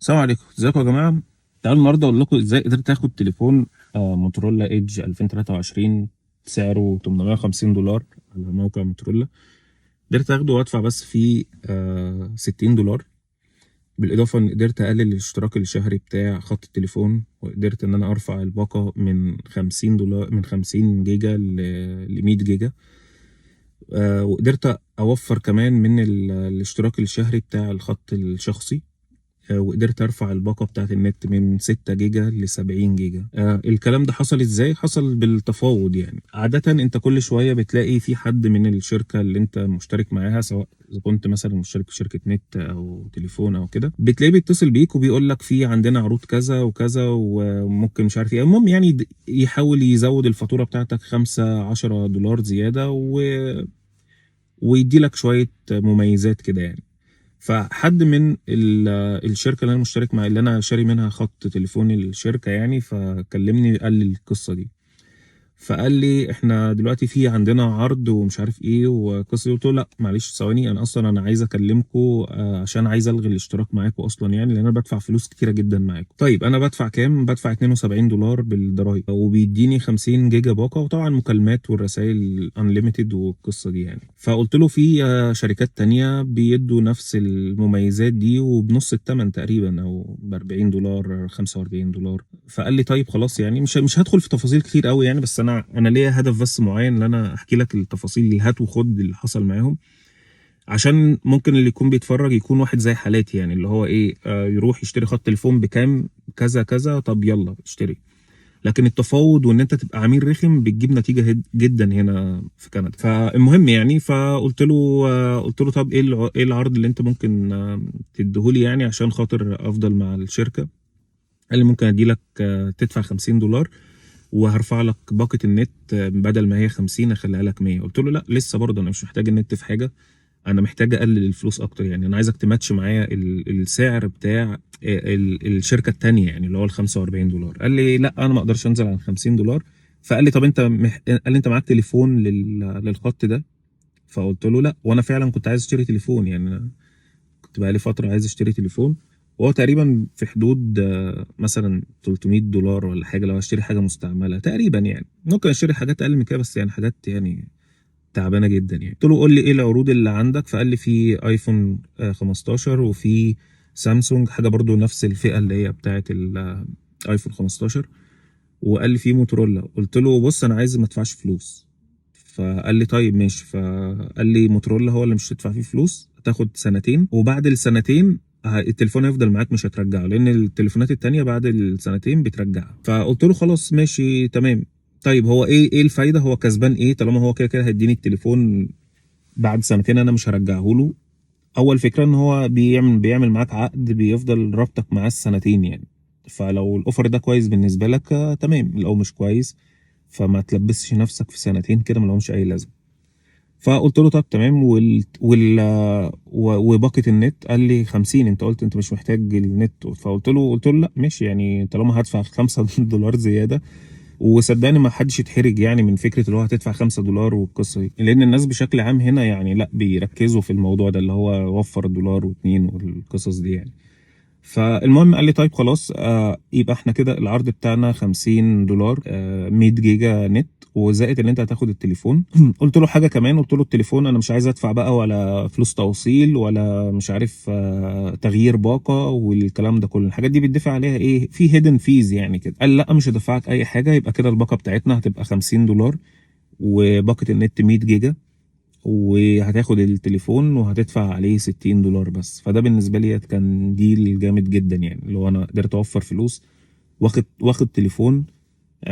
السلام عليكم، ازيكم يا جماعة؟ تعالوا النهارده اقول لكم ازاي قدرت تاخد تليفون موتورولا ايدج 2023 سعره $850 على موقع موتورولا. قدرت اخده وادفع بس فيه $60. بالاضافة ان قدرت اقلل الاشتراك الشهري بتاع خط التليفون، وقدرت ان انا ارفع الباقة من $50 من 50 جيجا ل 100 جيجا. وقدرت اوفر كمان من الاشتراك الشهري بتاع الخط الشخصي. وقدرت ارفع الباقه بتاعت النت من 6 جيجا ل 70 جيجا. الكلام ده حصل ازاي؟ حصل بالتفاوض. يعني عاده انت كل شويه بتلاقي في حد من الشركه اللي انت مشترك معاها، سواء اذا كنت مثلا مشترك في شركه نت او تليفون او كده، بتلاقيه بيتصل بيك وبيقول لك في عندنا عروض كذا وكذا وممكن مش عارف ايه. المهم يعني يحاول يزود الفاتوره بتاعتك 5-10 دولار زياده ويدي لك شويه مميزات كده يعني. فحد من الشركه اللي انا مشترك مع اللي انا شاري منها خط تليفوني الشركه يعني، فكلمني قال لي القصه دي. فقال لي احنا دلوقتي في عندنا عرض ومش عارف ايه وقصه. قلت له لا معلش ثواني، انا عايز اكلمكم عشان عايز الغي الاشتراك معاكم اصلا، يعني لان انا بدفع فلوس كتيره جدا معاكم. طيب انا بدفع كام؟ بدفع $72 بالضرايب، وبيديني 50 جيجا باقه، وطبعا مكالمات والرسائل انليميتد والقصه دي يعني. فقلت له في شركات تانية بيدوا نفس المميزات دي وبنص الثمن تقريبا، او ب $40 $45. فقال لي طيب خلاص، يعني مش هدخل في تفاصيل كتير قوي يعني، بس انا ليا هدف بس معين ان انا احكي لك التفاصيل الهات وخد اللي حصل معاهم، عشان ممكن اللي يكون بيتفرج يكون واحد زي حالاتي، يعني اللي هو ايه، يروح يشتري خط تليفون بكام كذا كذا، طب يلا اشتري. لكن التفاوض وان انت تبقى عميل رخم بتجيب نتيجه جدا هنا في كندا. فالمهم يعني، فقلت له قلت له طب ايه العرض اللي انت ممكن تديهولي يعني عشان خاطر افضل مع الشركه. قال لي ممكن ادي لك تدفع $50 وهرفع لك باقة النت، بدل ما هي 50 اخليها لك 100. قلت له لا لسه برضه انا مش محتاج النت في حاجة، انا محتاج اقلل الفلوس اكتر. يعني انا عايزك تماتش معايا السعر بتاع الشركة التانية، يعني اللي هو ال $45. قال لي لا انا ما اقدرش انزل عن $50. فقال لي طب انت قال لي انت معاك تليفون للخط ده؟ فقلت له لا، وانا فعلا كنت عايز اشتري تليفون. يعني أنا كنت بقالي فترة عايز اشتري تليفون، وهو تقريبا في حدود مثلا $300 ولا حاجة لو اشتري حاجة مستعملة تقريبا. يعني ممكن اشتري حاجات اقل من كده، بس يعني حاجات يعني تعبانة جدا يعني. قلت له قول لي ايه العروض اللي عندك؟ فقال لي في ايفون 15، وفي سامسونج حاجة برضو نفس الفئة اللي هي بتاعة الايفون 15، وقال لي في موتورولا. قلت له بص انا عايز ما ادفعش فلوس. فقال لي طيب ماشي. فقال لي موتورولا هو اللي مش هتدفع فيه فلوس، هتاخد سنتين، وبعد السنتين التليفون هيفضل معاك مش هترجعه، لان التليفونات التانية بعد السنتين بترجعها. فقلت له خلاص ماشي تمام. طيب هو ايه الفايدة؟ هو كسبان ايه طالما هو كده كده هيديني التليفون بعد سنتين انا مش هرجعه له؟ اول فكرة ان هو بيعمل معاك عقد بيفضل رابطك معاه السنتين يعني. فلو الاوفر ده كويس بالنسبة لك تمام، لو مش كويس فما تلبسش نفسك في سنتين كده ملهمش اي لازمه. فقلت له طب تمام. وباقة النت قال لي 50، انت قلت انت مش محتاج النت. قلت له لا ماشي، يعني طالما هدفع $5 زياده. وصدقني ما حدش يتحرج يعني من فكره اللي هو هتدفع $5 والقصه دي، لان الناس بشكل عام هنا يعني لا بيركزوا في الموضوع ده اللي هو وفر دولار واتنين والقصص دي يعني. فالمهم قال لي طيب خلاص يبقى احنا كده العرض بتاعنا $50، 100 جيجا نت، وزائد اللي انت هتاخد التليفون. قلت له حاجه كمان، قلت له التليفون انا مش عايز ادفع بقى ولا فلوس توصيل ولا مش عارف تغيير باقه والكلام ده كله. الحاجات دي بيدفع عليها ايه في هيدن فيز يعني كده. قال لا مش هدفعك اي حاجه، يبقى كده الباقه بتاعتنا هتبقى $50 وباقه النت 100 جيجا، وهتاخد التليفون وهتدفع عليه $60 بس. فده بالنسبة لي كان ديل جامد جدا، يعني اللي هو أنا قدرت أوفر فلوس، واخد تليفون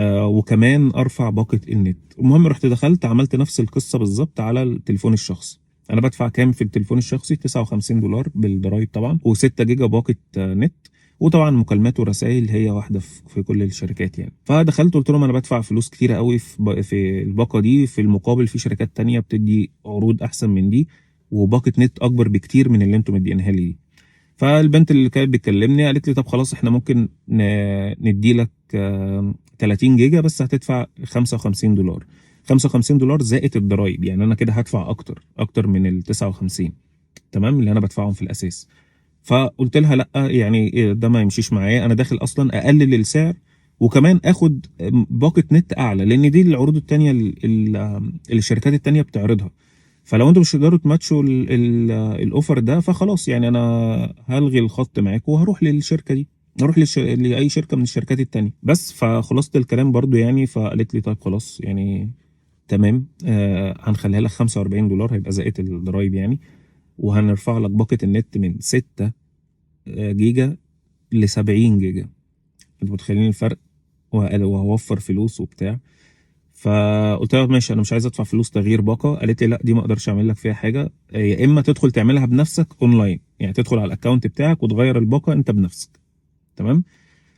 وكمان أرفع باقة النت. المهم رحت دخلت عملت نفس القصة بالظبط على التليفون الشخصي. أنا بدفع كام في التليفون الشخصي؟ $59 بالضرايب طبعا، و6 جيجا باقة نت، وطبعا مكالمات ورسائل هي واحده في كل الشركات يعني. فدخلت قلت لهم انا بدفع فلوس كتيره قوي في الباقه دي، في المقابل في شركات تانية بتدي عروض احسن من دي وباقه نت اكبر بكتير من اللي انتم مدينها لي دي. فالبنت اللي كانت بتكلمني قالت لي طب خلاص احنا ممكن ندي لك 30 جيجا بس هتدفع $55. $55 زائد الضرايب، يعني انا كده هدفع اكتر من ال 59 تمام اللي انا بدفعهم في الاساس. فقلت لها لا، يعني ده ما يمشيش معايا، انا داخل اصلا اقلل السعر وكمان اخد باقة نت اعلى، لان دي العروض التانية اللي الشركات التانية بتعرضها. فلو انتوا مش هتقدروا تماتشوا الاوفر ده، فخلاص يعني انا هلغي الخط معاكم وهروح للشركة دي، اروح لاي شركة من الشركات التانية. بس فخلاصة الكلام برضو يعني، فقالت لي طيب خلاص يعني تمام، هنخليها لك $45 هيبقى زائد الضرايب يعني، وهنرفع لك باقة النت من 6 جيجا ل 70 جيجا. انتوا متخيلين الفرق؟ وهوفر فلوس وبتاع. فقلت لها ماشي، انا مش عايز ادفع فلوس تغيير باقه. قالت لي لا، دي ما اقدرش اعمل لك فيها حاجه، يا اما تدخل تعملها بنفسك اونلاين، يعني تدخل على الاكونت بتاعك وتغير الباقه انت بنفسك. تمام.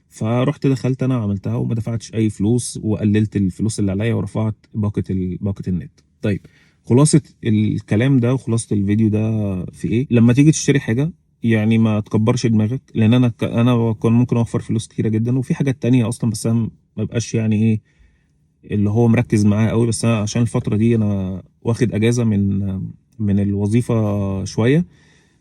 فرحت دخلت انا وعملتها وما دفعتش اي فلوس، وقللت الفلوس اللي عليا ورفعت باقه النت. طيب، خلاصة الكلام ده وخلاصة الفيديو ده في ايه؟ لما تيجي تشتري حاجة يعني ما تكبرش دماغك، لان انا كان ممكن اوفر فلوس كتيرة جدا وفي حاجات تانية اصلا، بس انا ما بقاش يعني ايه اللي هو مركز معاها قوي. بس انا عشان الفترة دي انا واخد اجازة من الوظيفة شوية،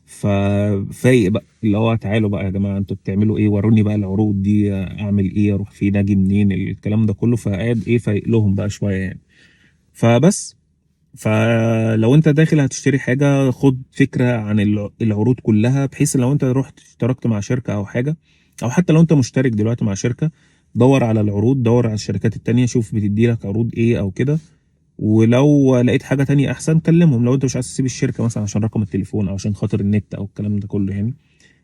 ففايق بقى اللي هو تعالوا بقى يا جماعه انتوا بتعملوا ايه، وروني بقى العروض دي، اعمل ايه، اروح فين، اجي منين، الكلام ده كله. فقاعد ايه فايق لهم بقى شويه يعني. فبس، فلو انت داخل هتشتري حاجه، خد فكره عن العروض كلها، بحيث لو انت رحت اشتركت مع شركه او حاجه، او حتى لو انت مشترك دلوقتي مع شركه، دور على العروض، دور على الشركات التانية، شوف بتدي لك عروض ايه او كده. ولو لقيت حاجه تانية احسن كلمهم، لو انت مش عايز تسيب الشركه مثلا عشان رقم التليفون او عشان خاطر النت او الكلام ده كله يعني،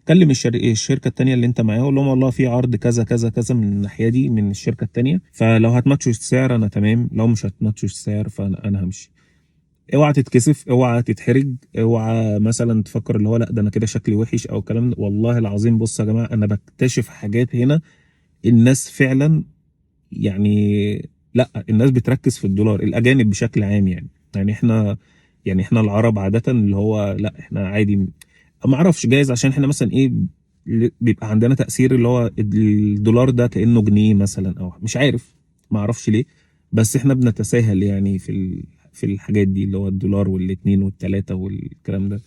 كلم الشركه التانيه اللي انت معاها، وقول لهم والله في عرض كذا كذا كذا من الناحيه دي من الشركه التانيه، فلو هتماتشوا السعر انا تمام، لو مش هتماتشوا السعر فانا همشي. اوعى تتكسف، اوعى تتحرج، اوعى مثلا تفكر اللي هو لا ده انا كده شكلي وحش او الكلام ده. والله العظيم بص يا جماعه، انا بكتشف حاجات هنا، الناس فعلا يعني، لا الناس بتركز في الدولار، الاجانب بشكل عام يعني. يعني احنا العرب عاده اللي هو لا احنا عادي، ما اعرفش، جايز عشان احنا مثلا ايه بيبقى عندنا تأثير اللي هو الدولار ده كأنه جنيه مثلا، او مش عارف، ما اعرفش ليه. بس احنا بنتساهل يعني في الحاجات دي، اللي هو الدولار والاتنين والتلاتة والكلام ده.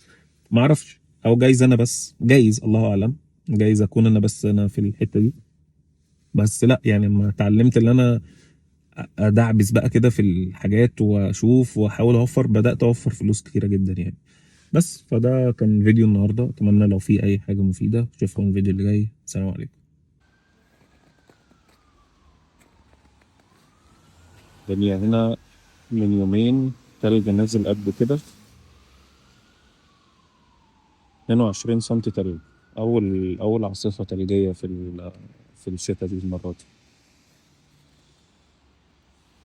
ما اعرفش، او جايز انا بس، جايز الله اعلم، جايز اكون انا بس انا في الحتة دي. بس لا يعني لما اتعلمت ان انا ادعبس بقى كده في الحاجات واشوف واحاول اوفر، بدأت اوفر فلوس كتيرة جدا يعني. بس فده كان فيديو النهارده، اتمنى لو في اي حاجه مفيده اشوفكم الفيديو اللي جاي. سلام عليكم. الدنيا هنا من يومين تلج نازل قد كده، 22 سم تلج. اول عاصفه ثلجيه في الشتاء دي المره دي.